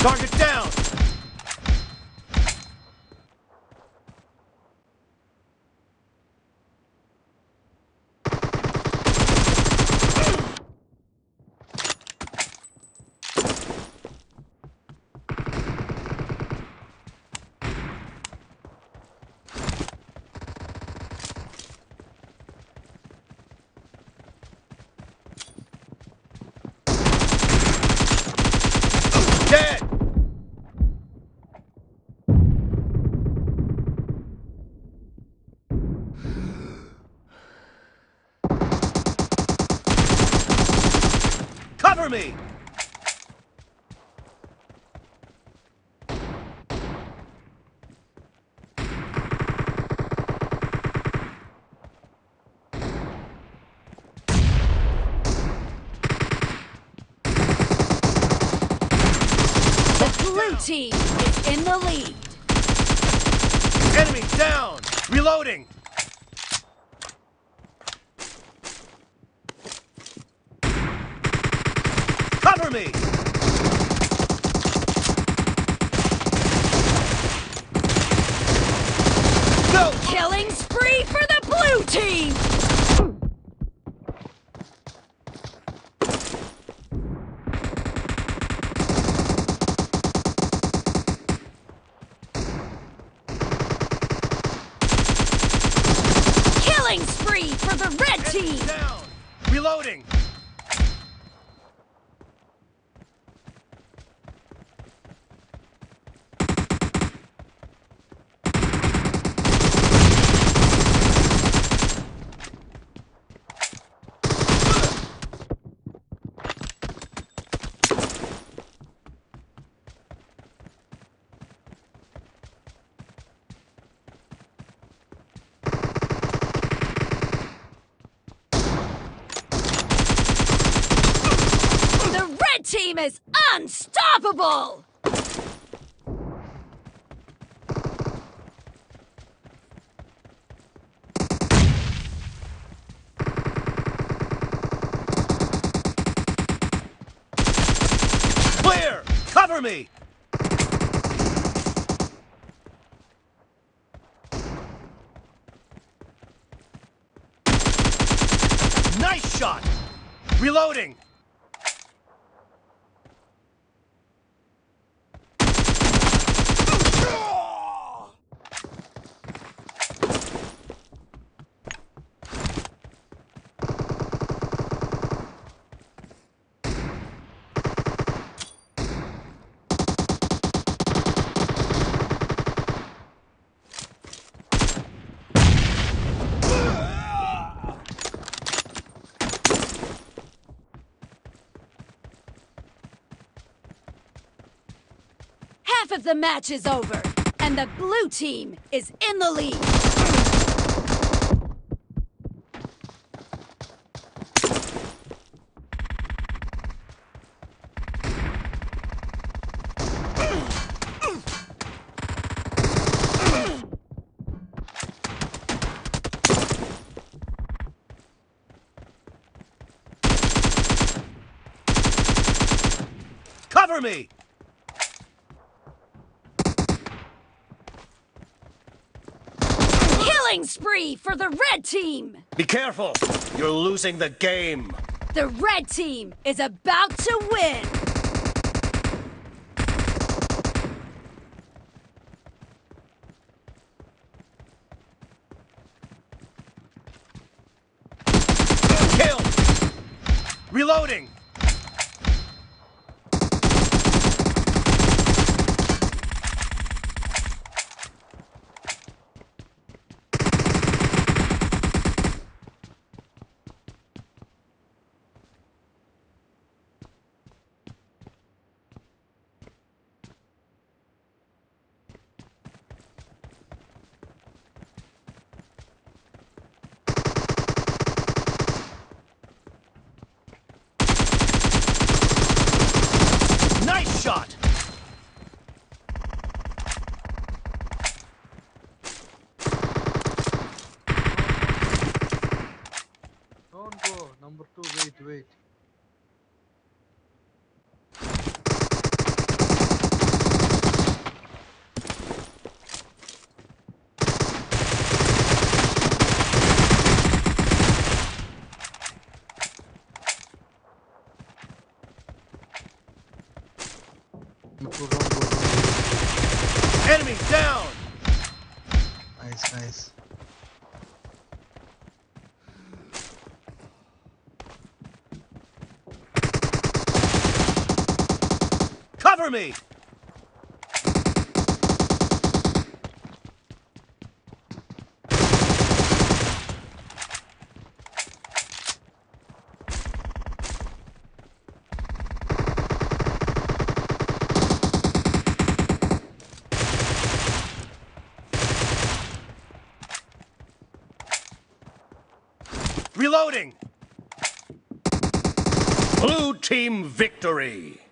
Target down! Dead! Cover me! Blue team is in the lead. Enemy down! Reloading! Cover me! Go! Killing spree for the blue team. Killing spree for the red Enemy team. down! Reloading! The red team is unstoppable. Clear! Cover me! Nice shot! Reloading! Half of the match is over, and the blue team is in the lead. Cover me! Killing spree for the red team. Be careful! You're losing the game! The red team is about to win. Kill! Reloading! Nice shot! Don't go. Number 2, wait. Cover me! Reloading! Blue team victory!